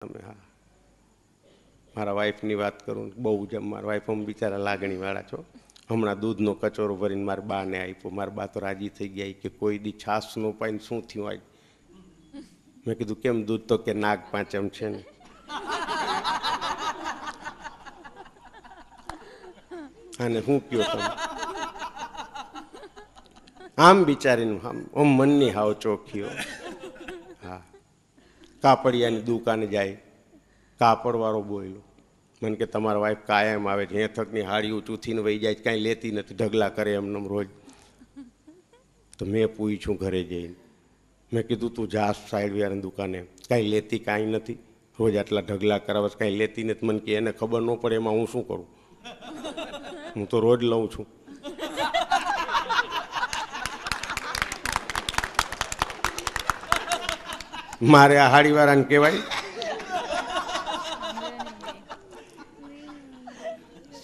તમે હા મારા વાઈફની વાત કરું બહુ જ મારા વાઈફ આમ બિચારા લાગણીવાળા છો. હમણાં દૂધનો કચોરો ભરીને મારા બાને આપ્યો. મારા બા તો રાજી થઈ ગયા કે કોઈ દી છાશ નો પાઈને શું થયું આજ. મેં કીધું કેમ દૂધ તો કે નાગ પાંચમ છે ને. અને હું કયો તમે આમ બિચારીનું આમ મનની હાવ ચોખ્ખીઓ. હા કાપડિયાની દુકાને જાય કાપડવાળો બોલ્યો મને કે તમારા વાઈફ કાયમ આવે છે હેથકની હાડીઓ ચૂથીને વહી જાય કાંઈ લેતી નથી ઢગલા કરે એમને રોજ. તો મેં પૂછ્યું ઘરે જઈને મેં કીધું તું જા સાઈડ વાળાની દુકાને કાંઈ લેતી કાંઈ નથી રોજ આટલા ઢગલા કરાવે કાંઈ લેતી નથી. મને કે એને ખબર ન પડે એમાં હું શું કરું હું તો રોજ લઉં છું. મારે આ હાડીવાળાને કહેવાય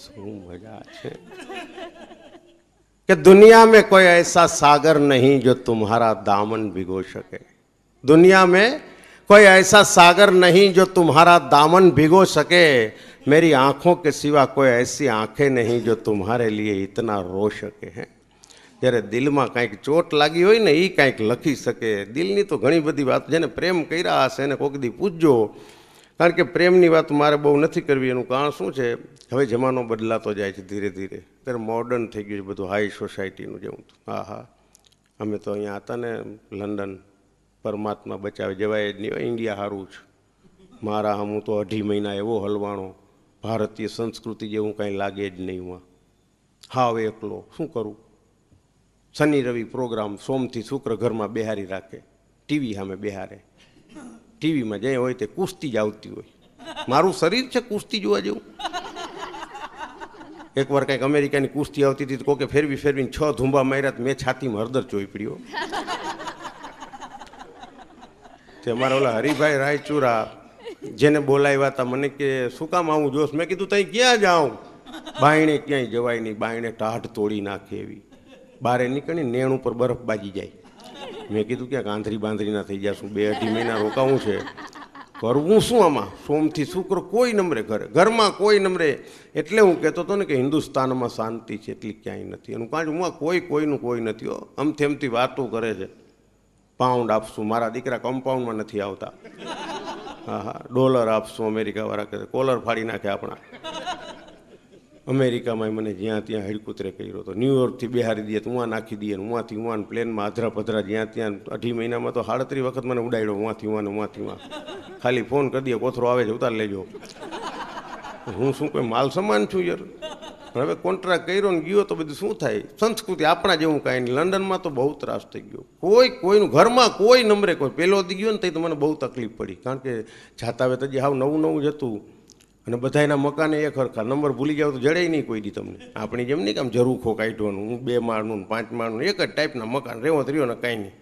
શું મજા છે कि दुनिया में कोई ऐसा सागर नहीं जो तुम्हारा दामन भिगो सके. दुनिया में कोई ऐसा सागर नहीं जो तुम्हारा दामन भिगो सके. मेरी आंखों के सिवा कोई ऐसी आंखें नहीं जो तुम्हारे लिए इतना रो सके. हैं જ્યારે દિલમાં કાંઈક ચોટ લાગી હોય ને એ કાંઈક લખી શકે. દિલની તો ઘણી બધી વાત જેને પ્રેમ કર્યા હશે એને કોઈક દી પૂછજો. કારણ કે પ્રેમની વાત મારે બહુ નથી કરવી. એનું કારણ શું છે હવે જમાનો બદલાતો જાય છે ધીરે ધીરે. અત્યારે મોડર્ન થઈ ગયું છે બધું હાઈ સોસાયટીનું જેવું. હા હા અમે તો અહીંયા હતા ને લંડન પરમાત્મા બચાવે જવાય જ નહીં હોય. ઇન્ડિયા સારું છે મારા હું તો 2.5 મહિના એવો હલવાણો ભારતીય સંસ્કૃતિ જેવું કાંઈ લાગે જ નહીં. હું હાવ એકલો શું કરું. શનિ રવિ પ્રોગ્રામ સોમથી શુક્ર ઘરમાં બેહારી રાખે. ટીવી સામે બેહારે. ટીવીમાં જે હોય તે કુસ્તી જ આવતી હોય. મારું શરીર છે કુસ્તી જોવા જેવું. એકવાર કંઈક અમેરિકાની કુસ્તી આવતી હતી તો કોકે ફેરવીને 6 ધુંબા માર્યા મેં છાતીમાં હળદર ચોઈ પડ્યો. તે અમારા ઓલા હરિભાઈ રાયચુરા જેને બોલાવ્યા હતા મને કે શું કામ આવું જોશ. મેં કીધું તઈ ક્યાં જાઉં. બાયણે ક્યાંય જવાય નહીં. બાયણે ટાઢ તોડી નાખે એવી. બારે નીકળી નેણ ઉપર બરફ બાજી જાય. મેં કીધું ક્યાંક આંધરી બાંધરી ના થઈ જશું 2-2.5 મહિના રોકાવું છે કરવું શું આમાં. સોમથી શુક્ર કોઈ નંબરે ઘરમાં કોઈ નંબરે. એટલે હું કહેતો હતો ને કે હિન્દુસ્તાનમાં શાંતિ છે એટલી ક્યાંય નથી. એનું કારણ હું કોઈનું કોઈ નથી હો. અમથી વાતો કરે છે પાઉન્ડ આપશું. મારા દીકરા કમ્પાઉન્ડમાં નથી આવતા. હા હા ડોલર આપશું અમેરિકાવાળા કરે કોલર ફાડી નાખે આપણા. અમેરિકામાં મને જ્યાં ત્યાં હેડકુતરે કર્યો હતો. ન્યુયોર્કથી બિહારી દે તો ઉવા નાખી દઈએ ઉવાથી ઉવાન પ્લેનમાં અધરા પધરા જ્યાં ત્યાં 2.5 મહિનામાં તો 37 વખત મને ઉડાડ્યો ઉવાથી ઉવા. ખાલી ફોન કરી દે કોથરો આવે છે ઉતાર લેજો. હું શું કોઈ માલ સમાન છું યાર. હવે કોન્ટ્રાક્ટ કર્યો ને ગયો તો બધું શું થાય. સંસ્કૃતિ આપણા જેવું કાંઈ નહીં. લંડનમાં તો બહુ ત્રાસ થઈ ગયો. કોઈનું ઘરમાં કોઈ નંબરે કોઈ પહેલો દી ગયો ને તો મને બહુ તકલીફ પડી. કારણ કે જાતા આવે તો જે હાવ નવું જ હતું અને બધાના મકાને એક હરખા. નંબર ભૂલી જાવ તો જડે નહીં કોઈ દી તમને. આપણી જેમ નહીં કે આમ ઝરૂખો કાઢવાનું. હું 2 માળનું 5 માળનું એક જ ટાઈપના મકાન રેવો તો રહ્યો ને કાંઈ નહીં.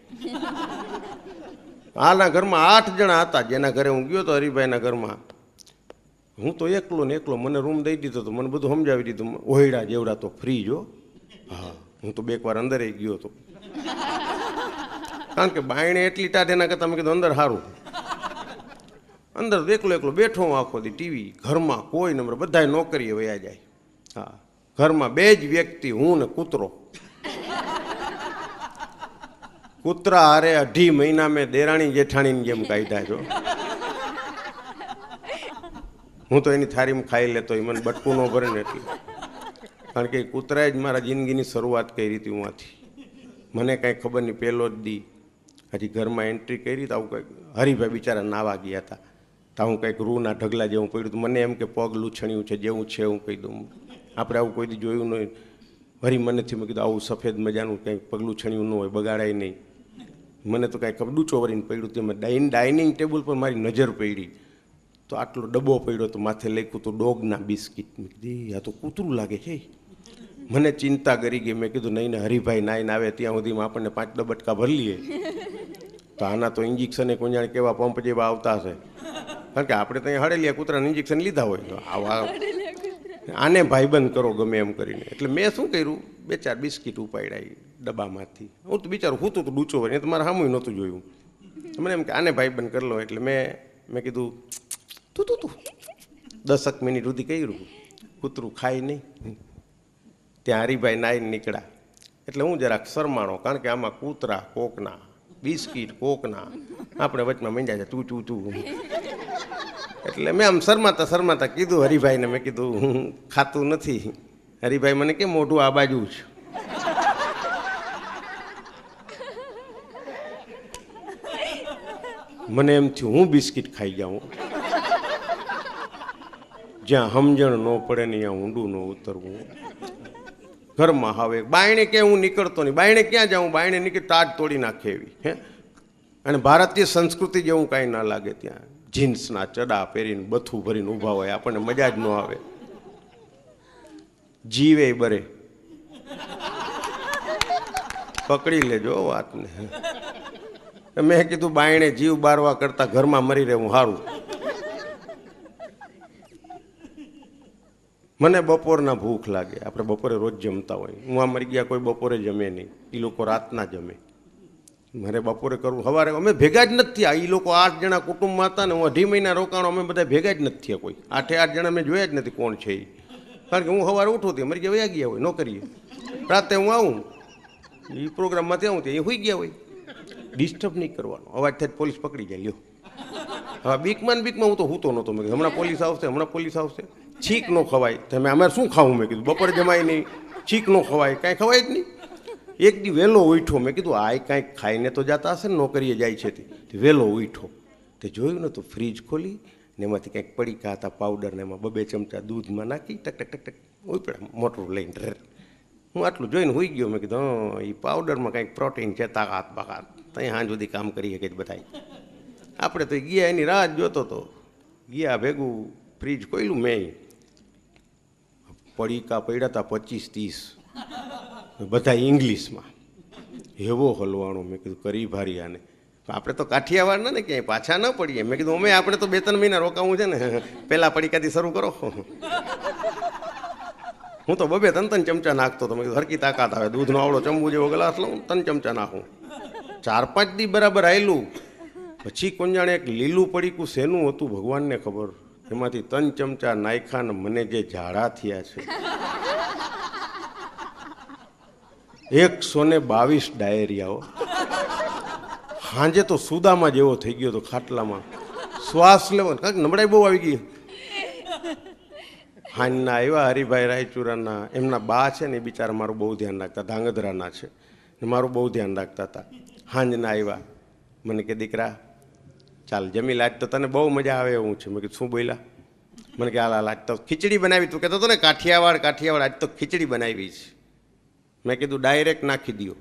આના ઘરમાં 8 જણા હતા. જેના ઘરે હું ગયો તો હરિભાઈના ઘરમાં હું તો એકલો ને એકલો. મને રૂમ દઈ દીધો તો મને બધું સમજાવી દીધું. ઓયડા જેવડા તો ફ્રી જો. હા હું તો 2 વાર અંદર ગયો હતો. કારણ કે બાયણે એટલી ટાઢ એના કરતાં મેં કીધું અંદર સારું. અંદર એકલો બેઠો હું આખો દી ટીવી. ઘરમાં કોઈ નંબર બધા નોકરીએ વયા જાય. હા ઘરમાં 2 જ વ્યક્તિ હું ને કૂતરો. કૂતરા હારે 2.5 મહિના મેં દેરાણી જેઠાણીની જેમ કાઢ્યા છો. હું તો એની થાળીમાં ખાઈ લેતો. મને બટકું ન ભરે ને એટલે. કારણ કે કૂતરાએ જ મારા જિંદગીની શરૂઆત કરી હતી ઉવાથી. મને કાંઈ ખબર નહીં. પહેલો જ દી હજી ઘરમાં એન્ટ્રી કરી તો આવું કંઈક હરિભાઈ બિચારા નાવા ગયા હતા. તો હું કંઈક રૂના ઢગલા જેવું પડ્યું હતું. મને એમ કે પગ લૂછણ્યું છે જેવું છે હું કહી દઉં. આપણે આવું કોઈ દી જોયું નહીં. હરી મનેથી મેં કીધું આવું સફેદ મજાનું કંઈક પગલું છણ્યું ન હોય બગાડાય નહીં. મને તો કાંઈ ખબર ડૂચો વળીને પડ્યું હતું. ડાઇનિંગ ટેબલ પર મારી નજર પડી તો આટલો ડબ્બો પડ્યો તો માથે લખ્યું તો ડોગના બિસ્કિટ. મેં કીધું આ તો કૂતરું લાગે છે. મને ચિંતા કરી ગઈ. મેં કીધું નહીં ને હરિભાઈ નાઈને આવે ત્યાં સુધીમાં આપણને 5 બટકા ભરી લઈએ તો આના તો ઇન્જેક્શન કોઈ જાણે કેવા પંપ જેવા આવતા હશે. કારણ કે આપણે ત્યાં હડેલિયા કૂતરાને ઇન્જેક્શન લીધા હોય તો આવા આને ભાઈબંધ કરો ગમે એમ કરીને. એટલે મેં શું કર્યું 2-4 બિસ્કિટ ઉપાડ્યા ડબ્બામાંથી. હું તો બિચારું હું તો ડૂચો હોય તો મારે સામું નહોતું જોયું. મને એમ કે આને ભાઈબંધ કરી લો. એટલે મેં કીધું તું તું તું 10 મિનિટ સુધી કર્યું, કૂતરું ખાય નહીં. ત્યાં હરિભાઈ નાઈને નીકળ્યા એટલે હું જરાક શરમાણો, કારણ કે આમાં કૂતરા કોકના, બિસ્કીટ કોકના, આપણે વચમાં માંડ્યા છે તું તું તું. એટલે મેં આમ શરમાતા શરમાતા કીધું હરિભાઈને, મેં કીધું હું ખાતું નથી. હરિભાઈ મને કે મોઢું આ બાજુ છે. મને એમ થયું હું બિસ્કીટ ખાઈ જાઉં. જ્યાં સમજણ ન પડે ને ત્યાં ઊંડું ન ઉતરવું. ઘરમાં હવે બાયણે ક્યાં હું નીકળતો નહીં, બાયણે ક્યાં જાઉં, બાયણે નીકળી તાજ તોડી નાખે એવી. હે, અને ભારતીય સંસ્કૃતિ જેવું કાંઈ ના લાગે ત્યાં. જીન્સના ચડા પહેરીને બથું ભરીને ઊભા હોય, આપણને મજા જ ન આવે. જીવે બરે, પકડી લેજો વાતને. મેં કીધું બાયણે જીવ બારવા કરતા ઘરમાં મરી રહેવું સારું. મને બપોરના ભૂખ લાગે, આપણે બપોરે રોજ જમતા હોય. હું આ મરી ગયા કોઈ બપોરે જમે નહીં, એ લોકો રાતના જમે. મારે બપોરે કરવું સવારે. અમે ભેગા જ નથી થયા. એ લોકો 8 જણા કુટુંબમાં હતા ને હું 2.5 મહિના રોકાણો, અમે બધા ભેગા જ નથી થયા. કોઈ 8 જણા મેં જોયા જ નથી કોણ છે એ. કારણ કે હું સવારે ઉઠું હતી, મરી ગયા ગયા હોય નોકરીએ, રાતે હું આવું એ પ્રોગ્રામમાંથી આવું ત્યાં એ હોઈ ગયા હોય. ડિસ્ટર્બ નહીં કરવાનો, અવાજ થાય પોલીસ પકડી જાય. લ્યો હા, બીકમાં હું તો હૂતો નહોતો. મેં હમણાં પોલીસ આવશે, હમણાં પોલીસ આવશે. છીક ન ખવાય, તમે અમારે શું ખાવું? મેં કીધું બપોરે જમાય નહીં, છીક ન ખવાય, કાંઈ ખવાય જ નહીં. એક દી વહેલો ઉઠ્યો, મેં કીધું આ કાંઈક ખાઈને તો જતા હશે ને, નોકરીએ જાય છે તે વહેલો ઉઠ્યો. તે જોયું ને તો ફ્રીજ ખોલી ને એમાંથી કંઈક પડીકા હતા પાવડર ને એમાં 2 ચમચા દૂધમાં નાખી ટક ટક ટક ટક ઉપડ્યા મોટરું લઈને. હું આટલું જોઈને હોઈ ગયો. મેં કીધું એ પાવડરમાં કંઈક પ્રોટીન છે, તાકાત બાકાત, ત્યાં હાંજ સુધી કામ કરીએ કે જ બધાય. આપણે તો ગયા એની રાહ જોતો હતો. ગયા ભેગું ફ્રીજ ખોલ્યું મેં, પડીકા પડ્યા હતા 25-30 બધા ઇંગ્લિશમાં. એવો હલવાણો. મેં કીધું કરી ભારી આને. આપણે તો કાઠિયાવાડના ને ક્યાંય પાછા ન પડીએ. મેં કીધું અમે આપણે તો 2-3 મહિના રોકાવું છે ને, પહેલા પડીકાથી શરૂ કરો. હું તો 2-3 ચમચા નાખતો હતો. મેં કીધું હરકી તાકાત આવે, દૂધનો આવડો ચમચો જેવો ગ્લાસ લઉં, 3 ચમચા નાખું. 4-5 દી બરાબર આવેલું. પછી કોણ જાણે એક લીલું પડીકું શેનું હતું ભગવાનને ખબર, એમાંથી 3 ચમચા નાખ્યા ને મને જે ઝાડા થયા છે. 122 ડાયરિયાઓ. સાંજે તો સુદામાં જેવો થઈ ગયો હતો ખાટલામાં, શ્વાસ લેવો કાંઈક નબળાઈ બહુ આવી ગઈ. હાંજના આવ્યા હરિભાઈ રાયચુરાના, એમના બા છે ને એ બિચારા મારું બહુ ધ્યાન રાખતા, ધાંગધ્રાના છે ને મારું બહુ ધ્યાન રાખતા હતા. હાંજના આવ્યા, મને કે દીકરા ચાલ જમી લાજ તો તને બહુ મજા આવે એવું છે. મેં કીધું શું બોલ્યા? મને કે હાલ આજ તો ખીચડી બનાવી. તું કહેતો હતો ને કાઠિયાવાડ આજ તો ખીચડી બનાવી છે. મેં કીધું ડાયરેક્ટ નાખી દો.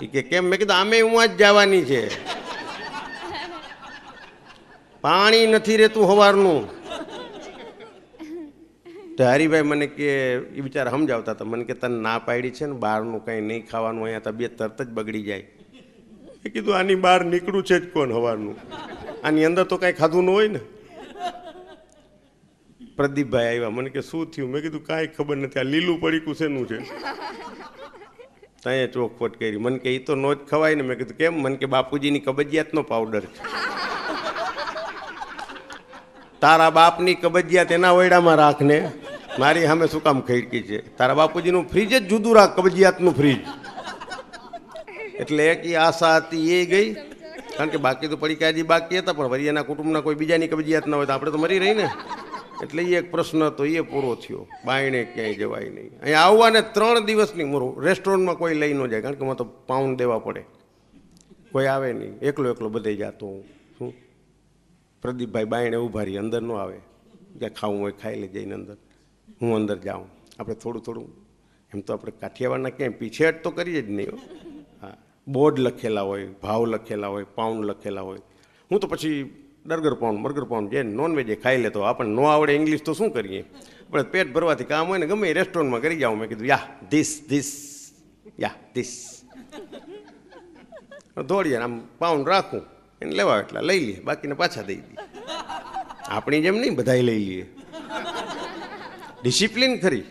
એ કે કેમ? મેં કીધું આમે હું જ જવાની છે, પાણી નથી રહેતું સવારનું. તો હરિભાઈ મને કે એ બિચારા સમજાવતા હતા. મને કે તને ના પાડી છે ને બહારનું કંઈ નહીં ખાવાનું, અહીંયા તબિયત તરત જ બગડી જાય. મેં કીધું આની બહાર નીકળું છે જ કોણ સવારનું? આની અંદર તો કાંઈ ખાધું ન હોય ને. પ્રદીપભાઈ આવ્યા, મને કે શું થયું? મેં કીધું કાંઈ ખબર નથી, આ લીલું પડીકું શેનું છે? ત્યાં ચોખવટ કરી. મને કે એ તો નો જ ખવાય ને. મેં કીધું કેમ? મને કે બાપુજીની કબજિયાતનો પાવડર છે. તારા બાપની કબજિયાત એના વયડામાં રાખને, મારી સામે શું કામ ખડકી છે? તારા બાપુજીનું ફ્રીજ જ જુદું રાખ, કબજિયાતનું ફ્રીજ. એટલે એક આશા હતી એ ગઈ, કારણ કે બાકી તો પડીકા હજી બાકી હતા, પણ વળી એના કુટુંબના કોઈ બીજાની કબજિયાત ના હોય તો આપણે તો મરી રહી ને. એટલે એ એક પ્રશ્ન હતો, એ પૂરો થયો. બાયણે ક્યાંય જવાય નહીં. અહીંયા આવવાને 3 દિવસની મોરું. રેસ્ટોરન્ટમાં કોઈ લઈ ન જાય, કારણ કે એમાં તો પાઉન્ડ દેવા પડે. કોઈ આવે નહીં, એકલો બધે જતો હું. શું પ્રદીપભાઈ બાયણે ઊભા રહી, અંદર ન આવે. જ્યાં ખાવું હોય ખાઈ લે જઈને અંદર. હું અંદર જાઉં. આપણે થોડું એમ તો આપણે કાઠિયાવાડના ક્યાંય પીછેહટ તો કરીએ જ નહીં. હા, બોર્ડ લખેલા હોય, ભાવ લખેલા હોય, પાઉન્ડ લખેલા હોય. હું તો પછી બર્ગર પાઉન્ડ જે નોનવેજ એ ખાઈ લેતો. આપણને ન આવડે ઇંગ્લિશ તો શું કરીએ? આપણે પેટ ભરવાથી કામ હોય ને, ગમે એ રેસ્ટોરન્ટમાં કરી જાઉં. મેં કીધું ધીસ દોડીએ આમ પાઉન્ડ રાખું, એને લેવા એટલા લઈ લઈએ, બાકીને પાછા દઈ દઈએ. આપણી જેમ નહીં બધા લઈ લઈએ. ડિસિપ્લિન ખરી.